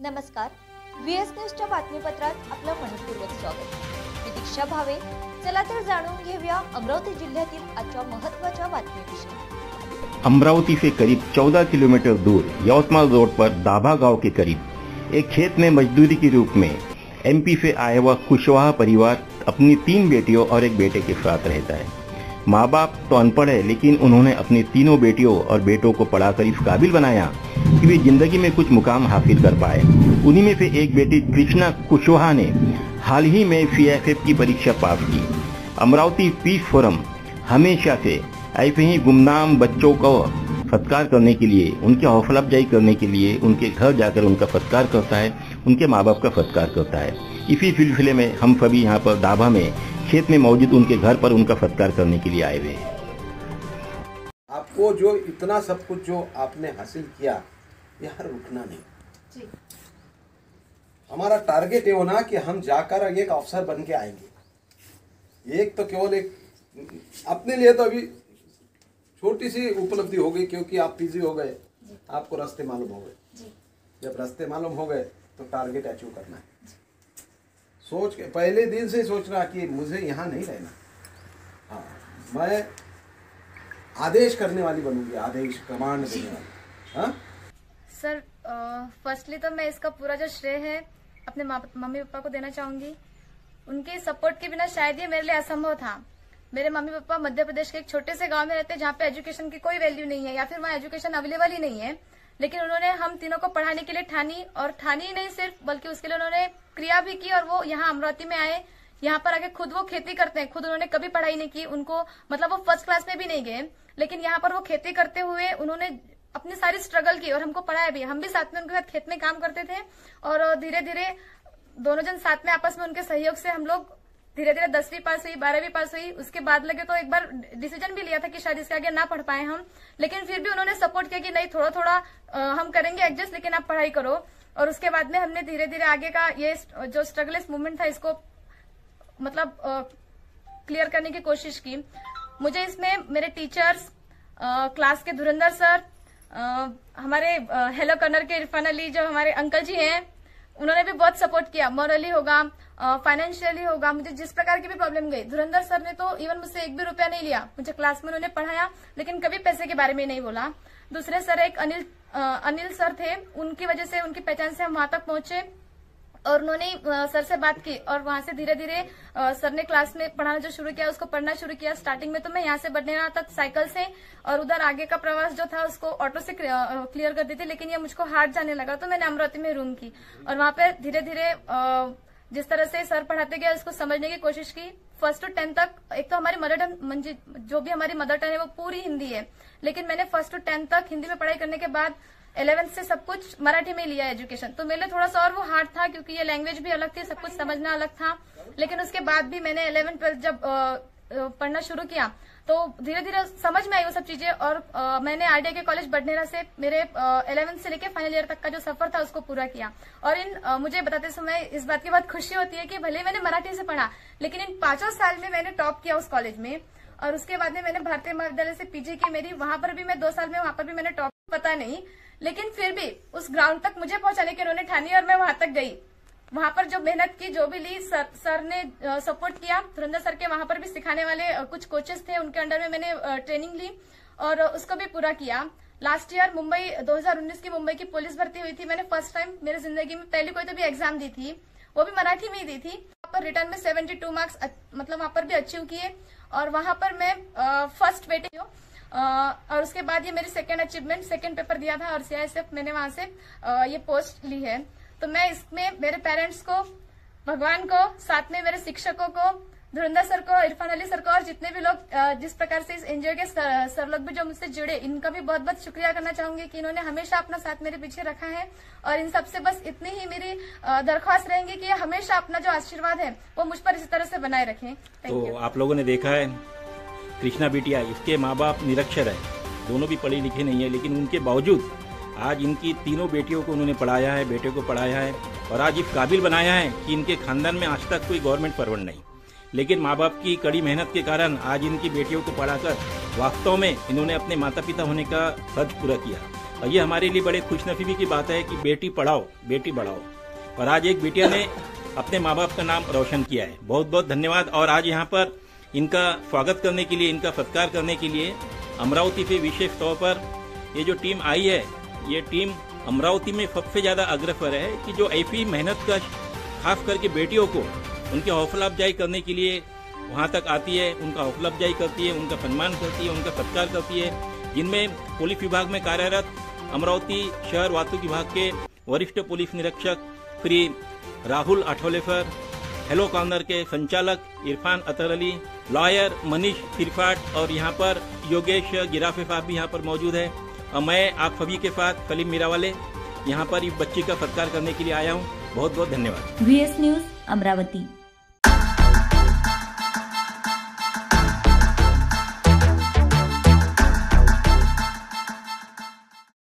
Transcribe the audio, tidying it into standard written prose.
नमस्कार, VS न्यूजच्या बातमीपत्रात आपलं मनपूर्वक स्वागत. मी दीक्षा भावे. चला तर जाणून घेऊया अमरावती जिल्ह्यातील आजच्या महत्त्वाच्या बातमीविषयी. अमरावती से करीब 14 किलोमीटर दूर यवतमाल रोड पर दाभा गांव के करीब एक खेत में मजदूरी के रूप में MP से आया हुआ कुशवाहा परिवार अपनी 3 बेटियों और एक बेटे के साथ रहता है. माँ बाप तो अनपढ़ है, लेकिन उन्होंने अपनी तीनों बेटियों और बेटों को पढ़ाकर इस काबिल बनाया कि वे जिंदगी में कुछ मुकाम हासिल कर पाए. उन्हीं में से एक बेटी कृष्णा कुशवाहा ने हाल ही में CFF की परीक्षा पास की. अमरावती पीस फोरम हमेशा से ऐसे ही गुमनाम बच्चों को सत्कार करने के लिए, उनकी हौसला अफजाई करने के लिए उनके घर जाकर उनका सत्कार करता है, उनके माँ बाप का सत्कार करता है. इसी सिलसिले में हम सभी यहाँ पर दाभा में खेत में मौजूद उनके घर पर उनका सत्कार करने के लिए आए हुए हैं. आपको जो इतना सब कुछ जो आपने हासिल किया, यार रुकना नहीं जी. हमारा टारगेट ये होना कि हम जाकर एक अफसर बन के आएंगे. एक तो केवल एक अपने लिए तो अभी छोटी सी उपलब्धि हो गई, क्योंकि आप पीजी हो गए, आपको रास्ते मालूम हो गए. जब रास्ते मालूम हो गए तो टारगेट अचीव करना है. सोच के पहले दिन से सोचना कि मुझे यहाँ नहीं रहना. हाँ, मैं आदेश करने वाली बनूंगी, आदेश कमांड देने वाली. हाँ सर, फर्स्टली तो मैं इसका पूरा जो श्रेय है अपने मम्मी पापा को देना चाहूंगी. उनके सपोर्ट के बिना शायद ये मेरे लिए असंभव था. मेरे मम्मी पापा मध्य प्रदेश के एक छोटे से गांव में रहते हैं, जहाँ पे एजुकेशन की कोई वैल्यू नहीं है या फिर वहाँ एजुकेशन अवेलेबल ही नहीं है. लेकिन उन्होंने हम तीनों को पढ़ाने के लिए ठानी नहीं सिर्फ, बल्कि उसके लिए उन्होंने क्रिया भी की. और वो यहाँ अमरावती में आए, यहाँ पर आके खुद वो खेती करते हैं. खुद उन्होंने कभी पढ़ाई नहीं की. उनको मतलब वो फर्स्ट क्लास में भी नहीं गए, लेकिन यहाँ पर वो खेती करते हुए उन्होंने अपनी सारी स्ट्रगल की और हमको पढ़ाया भी. हम भी साथ में उनके साथ खेत में काम करते थे और धीरे धीरे दोनों जन साथ में आपस में उनके सहयोग से हम लोग धीरे धीरे 10वीं पास हुई, 12वीं पास हुई. उसके बाद लगे तो एक बार डिसीजन भी लिया था कि शायद इसके आगे ना पढ़ पाए हम, लेकिन फिर भी उन्होंने सपोर्ट किया कि नहीं, थोड़ा थोड़ा हम करेंगे एडजस्ट, लेकिन आप पढ़ाई करो. और उसके बाद में हमने धीरे धीरे आगे का ये जो स्ट्रगलेस मूवमेंट था इसको मतलब क्लियर करने की कोशिश की. मुझे इसमें मेरे टीचर्स, क्लास के धुरंधर सर, हमारे हेलो कन्नर के इरफान अली जो हमारे अंकल जी हैं, उन्होंने भी बहुत सपोर्ट किया. मॉरली होगा, फाइनेंशियली होगा, मुझे जिस प्रकार की भी प्रॉब्लम गई. धुरंधर सर ने तो इवन मुझसे 1 भी रुपया नहीं लिया. मुझे क्लास में उन्होंने पढ़ाया, लेकिन कभी पैसे के बारे में नहीं बोला. दूसरे सर एक अनिल सर थे, उनकी वजह से, उनकी पहचान से हम वहां तक पहुंचे और उन्होंने सर से बात की और वहां से धीरे धीरे सर ने क्लास में पढ़ाना जो शुरू किया, उसको पढ़ना शुरू किया. स्टार्टिंग में तो मैं यहाँ से बडनेरा तक साइकिल से और उधर आगे का प्रवास जो था उसको ऑटो से क्लियर कर दी थी. लेकिन ये मुझको हार्ड जाने लगा तो मैंने अमरावती में रूम की और वहां पे धीरे धीरे जिस तरह से सर पढ़ाते गए उसको समझने की कोशिश की. 1st to 10th तक एक तो हमारी मदर टंग, जो भी हमारी मदर टंग है वो पूरी हिंदी है, लेकिन मैंने 1st to 10th तक हिंदी में पढ़ाई करने के बाद 11th से सब कुछ मराठी में लिया एजुकेशन. तो मेरे लिए थोड़ा सा और वो हार्ड था, क्योंकि ये लैंग्वेज भी अलग थी, सब कुछ समझना अलग था. लेकिन उसके बाद भी मैंने 11th 12th जब पढ़ना शुरू किया तो धीरे धीरे समझ में आई वो सब चीजें. और मैंने RDI के कॉलेज बडनेरा से मेरे 11th से लेके फाइनल ईयर तक का जो सफर था उसको पूरा किया. और मुझे बताते समय इस बात की बहुत खुशी होती है कि भले मैंने मराठी से पढ़ा, लेकिन इन 5 साल में मैंने टॉप किया उस कॉलेज में. और उसके बाद में मैंने भारतीय महाविद्यालय से PG की मेरी, वहां पर भी मैं 2 साल में, वहां पर भी मैंने टॉप, पता नहीं, लेकिन फिर भी उस ग्राउंड तक मुझे पहुंचाने की उन्होंने ठानी और मैं वहां तक गई. वहां पर जो मेहनत की, जो भी ली, सर ने सपोर्ट किया. धुरंधर सर के वहां पर भी सिखाने वाले कुछ कोचेस थे, उनके अंडर में मैंने ट्रेनिंग ली और उसको भी पूरा किया. लास्ट ईयर मुंबई 2019 की मुंबई की पुलिस भर्ती हुई थी. मैंने फर्स्ट टाइम मेरी जिंदगी में पहली कोई तो भी एग्जाम दी थी, वो भी मराठी में ही दी थी. वहां पर रिटर्न में 72 मार्क्स मतलब वहां पर भी अचीव किए और वहां पर मैं फर्स्ट बेटी हूँ. और उसके बाद ये मेरी सेकेंड अचीवमेंट, सेकेंड पेपर दिया था और CISF मैंने वहां से ये पोस्ट ली है. तो मैं इसमें मेरे पेरेंट्स को, भगवान को, साथ में मेरे शिक्षकों को, धुरंधर सर को, इरफान अली सर को और जितने भी लोग जिस प्रकार से इस एनजीओ के सर लोग भी जो मुझसे जुड़े, इनका भी बहुत बहुत शुक्रिया करना चाहूंगी कि इन्होंने हमेशा अपना साथ मेरे पीछे रखा है. और इन सबसे बस इतनी ही मेरी दरख्वास्त रहेंगी कि हमेशा अपना जो आशीर्वाद है वो मुझ पर इसी तरह से बनाए रखें. तो आप लोगों ने देखा है, कृष्णा बिटिया, इसके माँ बाप निरक्षर है, दोनों भी पढ़े लिखे नहीं है, लेकिन उनके बावजूद आज इनकी तीनों बेटियों को उन्होंने पढ़ाया है, बेटे को पढ़ाया है और आज इस काबिल बनाया है कि इनके खानदान में आज तक कोई गवर्नमेंट सर्वेंट नहीं, लेकिन माँ बाप की कड़ी मेहनत के कारण आज इनकी बेटियों को पढ़ाकर वास्तव में इन्होंने अपने माता पिता होने का फर्ज पूरा किया. और ये हमारे लिए बड़े खुशनसीबी की बात है कि बेटी पढ़ाओ बेटी बढ़ाओ, और आज एक बेटिया ने अपने माँ बाप का नाम रोशन किया है। बहुत बहुत धन्यवाद। और आज यहाँ पर इनका स्वागत करने के लिए, इनका सत्कार करने के लिए अमरावती से विशेष तौर पर ये जो टीम आई है, ये टीम अमरावती में सबसे ज्यादा अग्रसर है कि जो ऐसी मेहनत का खास करके बेटियों को उनकी हौसला अफजाई करने के लिए वहाँ तक आती है, उनका हौसला अफजाई करती है, उनका सम्मान करती है, उनका सत्कार करती है, जिनमें पुलिस विभाग में कार्यरत अमरावती शहर वास्तु विभाग के वरिष्ठ पुलिस निरीक्षक Shri Rahul Athawale sir, hello corner के संचालक इरफान अतर अली, लॉयर मनीष त्रिपाठी और यहाँ पर योगेश गिराफे साहब भी यहाँ पर मौजूद है। और मैं आप सभी के साथ सलीम मीरावाले यहाँ पर इस बच्ची का सत्कार करने के लिए आया हूँ। बहुत बहुत धन्यवाद। VS news Amravati.